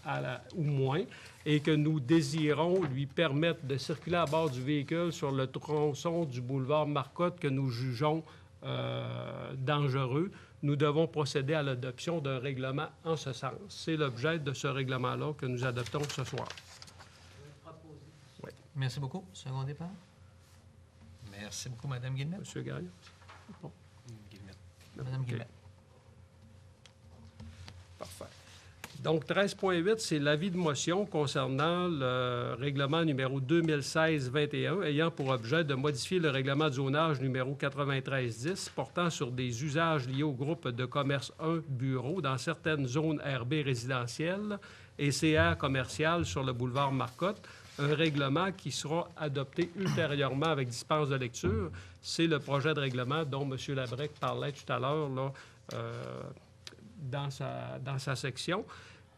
ou moins et que nous désirons lui permettre de circuler à bord du véhicule sur le tronçon du boulevard Marcotte que nous jugeons dangereux. Nous devons procéder à l'adoption d'un règlement en ce sens. C'est l'objet de ce règlement-là que nous adoptons ce soir. Oui. Merci beaucoup. Second départ. Merci beaucoup, Mme Guillemette. Monsieur Gagnon. Bon. Mme Guillemette. Parfait. Donc, 13,8, c'est l'avis de motion concernant le règlement numéro 2016-21 ayant pour objet de modifier le règlement de zonage numéro 9310 portant sur des usages liés au groupe de commerce 1 bureau dans certaines zones RB résidentielles et CR commerciales sur le boulevard Marcotte. Un règlement qui sera adopté ultérieurement avec dispense de lecture. C'est le projet de règlement dont M. Labrec parlait tout à l'heure dans sa section.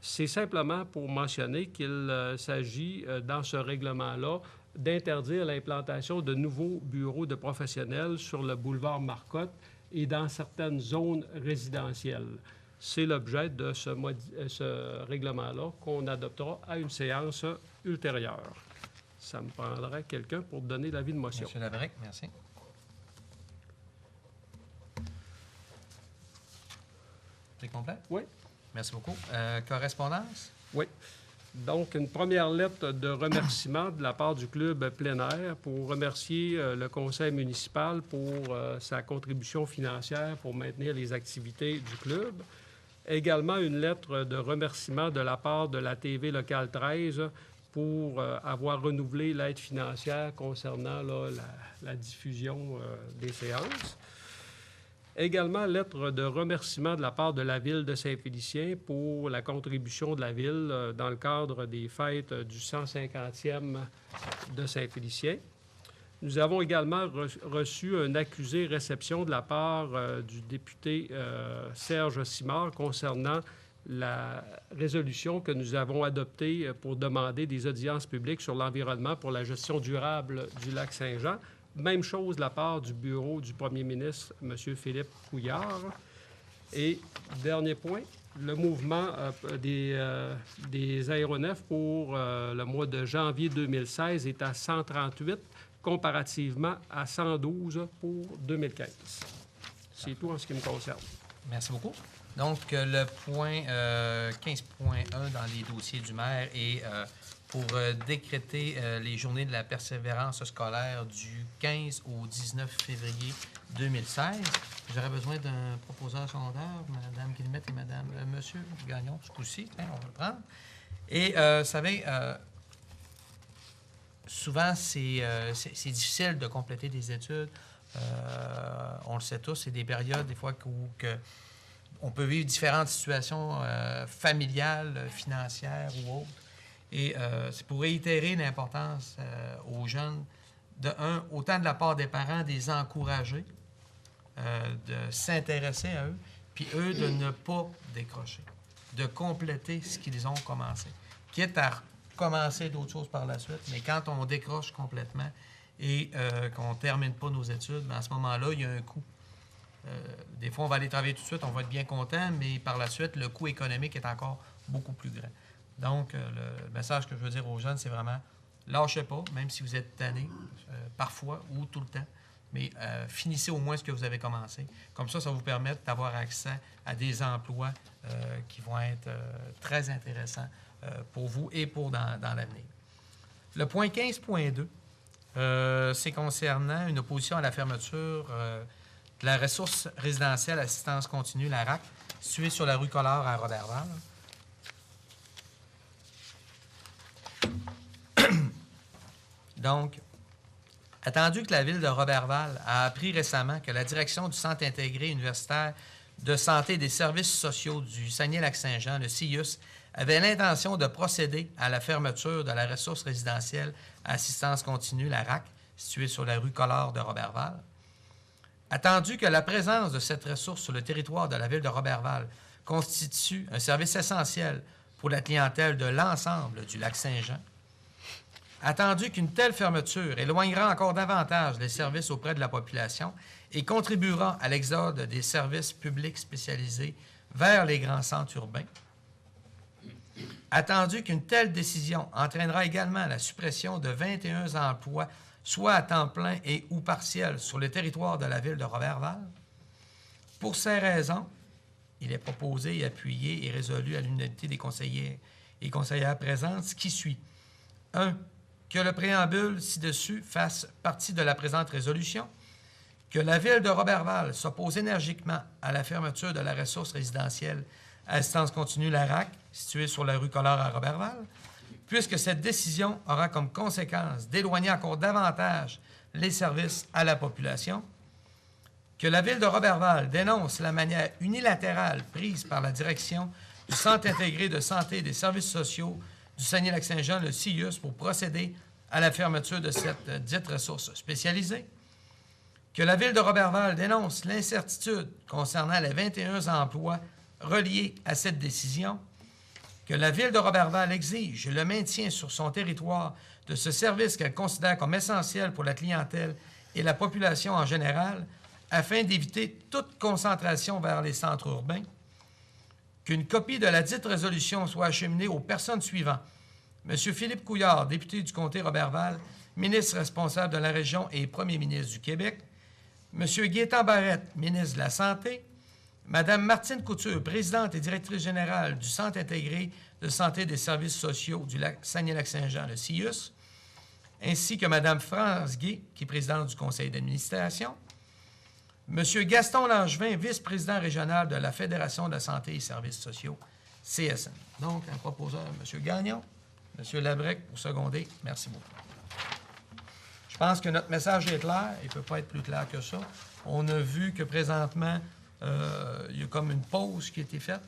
C'est simplement pour mentionner qu'il s'agit, dans ce règlement-là, d'interdire l'implantation de nouveaux bureaux de professionnels sur le boulevard Marcotte et dans certaines zones résidentielles. C'est l'objet de ce règlement-là qu'on adoptera à une séance ultérieure. Ça me prendrait quelqu'un pour donner l'avis de motion. M. Labrec, merci. C'est complet? Oui. Merci beaucoup. Correspondance? Oui. Donc, une première lettre de remerciement de la part du club plein air pour remercier le conseil municipal pour sa contribution financière pour maintenir les activités du club. Également, une lettre de remerciement de la part de la TV locale 13 pour avoir renouvelé l'aide financière concernant la diffusion des séances. Également, lettre de remerciement de la part de la Ville de Saint-Félicien pour la contribution de la Ville dans le cadre des fêtes du 150e de Saint-Félicien. Nous avons également reçu un accusé-réception de la part du député Serge Simard concernant la résolution que nous avons adoptée pour demander des audiences publiques sur l'environnement pour la gestion durable du lac Saint-Jean. Même chose de la part du bureau du premier ministre, M. Philippe Couillard. Et dernier point, le mouvement des aéronefs pour le mois de janvier 2016 est à 138, comparativement à 112 pour 2015. C'est tout en ce qui me concerne. Merci beaucoup. Donc, le point 15.1 dans les dossiers du maire est pour décréter les journées de la persévérance scolaire du 15 au 19 février 2016. J'aurais besoin d'un proposeur secondaire, Mme Guillemette et Monsieur Gagnon, ce coup-ci. On va le prendre. Et, vous savez, souvent, c'est difficile de compléter des études. On le sait tous, c'est des périodes, des fois, où on peut vivre différentes situations familiales, financières ou autres. Et c'est pour réitérer l'importance aux jeunes, autant de la part des parents, des encourager, de s'intéresser à eux, puis eux, de ne pas décrocher, de compléter ce qu'ils ont commencé. Quitte à commencer d'autres choses par la suite, mais quand on décroche complètement et qu'on ne termine pas nos études, bien, à ce moment-là, il y a un coût Des fois, on va aller travailler tout de suite, on va être bien content, mais par la suite, le coût économique est encore beaucoup plus grand. Donc, le message que je veux dire aux jeunes, c'est vraiment, lâchez pas, même si vous êtes tanné, parfois ou tout le temps, mais finissez au moins ce que vous avez commencé. Comme ça va vous permettre d'avoir accès à des emplois qui vont être très intéressants pour vous et pour dans l'avenir. Le point 15.2, c'est concernant une opposition à la fermeture de la ressource résidentielle assistance continue, la RAC, située sur la rue Collard à Roberval. Donc, attendu que la ville de Roberval a appris récemment que la direction du Centre intégré universitaire de santé et des services sociaux du Saguenay-Lac-Saint-Jean, le CIUS, avait l'intention de procéder à la fermeture de la ressource résidentielle à assistance continue, la RAC, située sur la rue Collard de Roberval. Attendu que la présence de cette ressource sur le territoire de la ville de Roberval constitue un service essentiel pour la clientèle de l'ensemble du Lac-Saint-Jean, attendu qu'une telle fermeture éloignera encore davantage les services auprès de la population et contribuera à l'exode des services publics spécialisés vers les grands centres urbains, attendu qu'une telle décision entraînera également la suppression de 21 emplois, soit à temps plein et ou partiel, sur le territoire de la ville de Roberval. Pour ces raisons, il est proposé et appuyé et résolu à l'unanimité des conseillers et conseillères présentes ce qui suit. 1. Que le préambule ci-dessus fasse partie de la présente résolution, que la ville de Roberval s'oppose énergiquement à la fermeture de la ressource résidentielle à assistance continue, la RAC, située sur la rue Collard à Roberval, puisque cette décision aura comme conséquence d'éloigner encore davantage les services à la population, que la ville de Roberval dénonce la manière unilatérale prise par la direction du Centre intégré de santé et des services sociaux du Saguenay-Lac-Saint-Jean, le CIUS, pour procéder à la fermeture de cette dite ressource spécialisée, que la ville de Roberval dénonce l'incertitude concernant les 21 emplois reliés à cette décision, que la ville de Roberval exige le maintien sur son territoire de ce service qu'elle considère comme essentiel pour la clientèle et la population en général, afin d'éviter toute concentration vers les centres urbains, qu'une copie de la dite résolution soit acheminée aux personnes suivantes. M. Philippe Couillard, député du comté Roberval, ministre responsable de la région et premier ministre du Québec, M. Gaétan Barrette, ministre de la Santé, Mme Martine Couture, présidente et directrice générale du Centre intégré de santé et des services sociaux du Saguenay-Lac-Saint-Jean, le CIUS, ainsi que Mme France Guay, qui est présidente du conseil d'administration, M. Gaston Langevin, vice-président régional de la Fédération de la santé et services sociaux, CSN. Donc, un proposeur, M. Gagnon, M. Labrec, pour seconder. Merci beaucoup. Je pense que notre message est clair. Il ne peut pas être plus clair que ça. On a vu que présentement, il y a comme une pause qui a été faite.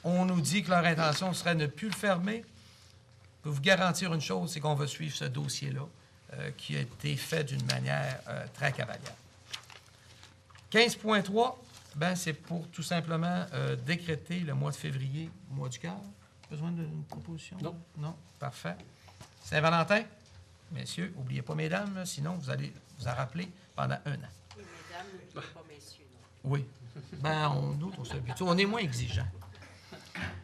On nous dit que leur intention serait de ne plus le fermer. Je peux vous garantir une chose, c'est qu'on va suivre ce dossier-là, qui a été fait d'une manière très cavalière. 15.3, c'est pour tout simplement décréter le mois de février, le mois du cœur. Besoin d'une proposition? Non. Non? Parfait. Saint-Valentin? Messieurs, n'oubliez pas mesdames, sinon vous allez vous en rappeler pendant 1 an. Oui, mesdames, n'oubliez pas messieurs. Non. Oui. On s'habitue. On est moins exigeants.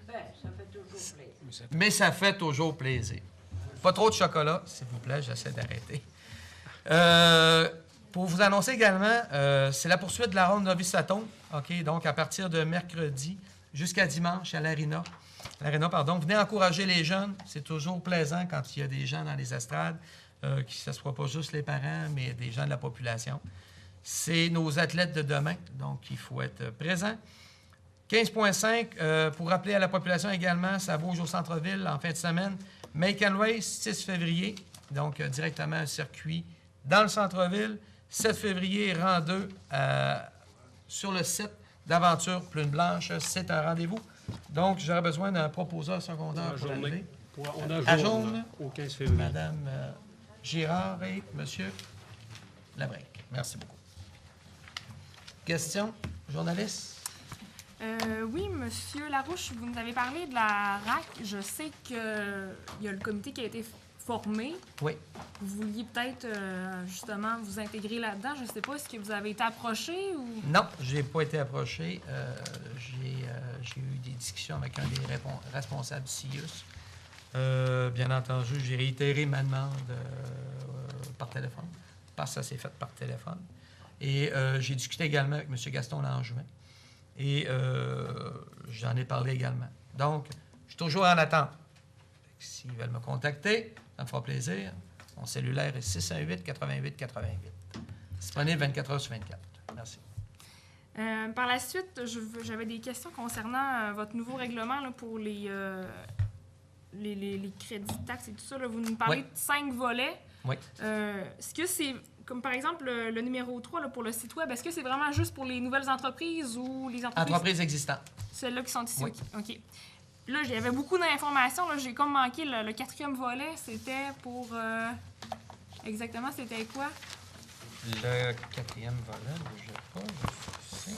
Ça fait toujours plaisir. Mais ça fait toujours plaisir. Pas trop de chocolat, s'il vous plaît, j'essaie d'arrêter. Pour vous annoncer également, c'est la poursuite de la ronde Novice-Saton. OK, donc à partir de mercredi jusqu'à dimanche à l'Arena. Venez encourager les jeunes. C'est toujours plaisant quand il y a des gens dans les estrades, que ce ne soit pas juste les parents, mais des gens de la population. C'est nos athlètes de demain, donc il faut être présent. 15.5, pour rappeler à la population également, ça bouge au centre-ville en fin de semaine. Make and Race, 6 février, donc directement un circuit dans le centre-ville. 7 février, rang 2 sur le site d'Aventure Plune Blanche. C'est un rendez-vous. Donc, j'aurais besoin d'un proposeur secondaire pour arriver. On a À journée jaune, au 15 février. Mme Girard et M. Labrec. Merci beaucoup. Question, journaliste? Oui, Monsieur Larouche, vous nous avez parlé de la RAC. Je sais qu'il y a le comité qui a été formé. Oui. Vous vouliez peut-être justement vous intégrer là-dedans. Je ne sais pas, est-ce que vous avez été approché ou... Non, je n'ai pas été approché. J'ai eu des discussions avec un des responsables du CIUS. Bien entendu, j'ai réitéré ma demande par téléphone, parce que ça s'est fait par téléphone. Et j'ai discuté également avec M. Gaston Langevin. Et j'en ai parlé également. Donc, je suis toujours en attente. S'ils veulent me contacter, ça me fera plaisir. Mon cellulaire est 618-88-88. Disponible 24 heures sur 24. Merci. Par la suite, j'avais des questions concernant votre nouveau règlement là, pour les crédits de taxes et tout ça. Là. Vous nous parlez de 5 volets. Oui. Est-ce que c'est, comme par exemple le numéro 3 là, pour le site Web, est-ce que c'est vraiment juste pour les nouvelles entreprises ou les Entreprises existantes. Celles-là qui sont ici? Oui. OK. Là, j'avais beaucoup d'informations. Là. J'ai comme manqué le 4e volet. C'était pour... exactement, c'était quoi? Le 4e volet, je sais pas. Je sais.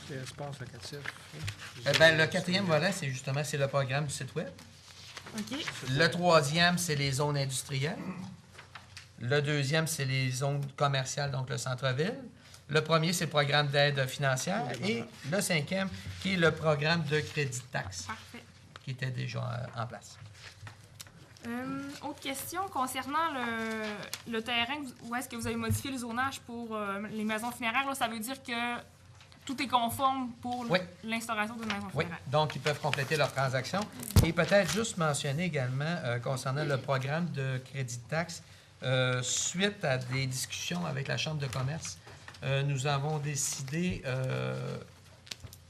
C'est espace locatif. Eh bien, le 4e volet, c'est justement le programme du site Web. OK. Le 3e, c'est les zones industrielles. Le 2e, c'est les zones commerciales, donc le centre-ville. Le 1er, c'est le programme d'aide financière. Et le 5e, qui est le programme de crédit de taxe, Parfait. qui était déjà en place. Autre question concernant le terrain, où est-ce que vous avez modifié le zonage pour les maisons funéraires? Là, ça veut dire que tout est conforme pour l'instauration d'une maison Oui, funéraire. donc ils peuvent compléter leur transaction. Et peut-être juste mentionner également, concernant le programme de crédit de taxe, suite à des discussions avec la Chambre de commerce, nous avons décidé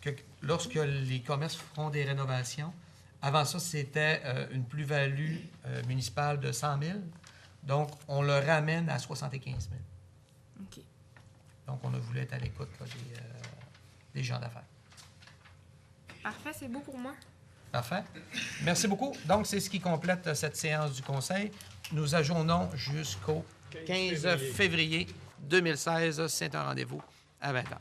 que lorsque les commerces feront des rénovations, avant ça, c'était une plus-value municipale de 100 000. Donc, on le ramène à 75 000. OK. Donc, on a voulu être à l'écoute là, des gens d'affaires. Parfait, c'est beau pour moi. Parfait. Merci beaucoup. Donc, c'est ce qui complète cette séance du Conseil. Nous ajournons jusqu'au 15 février 2016. C'est un rendez-vous à 20h.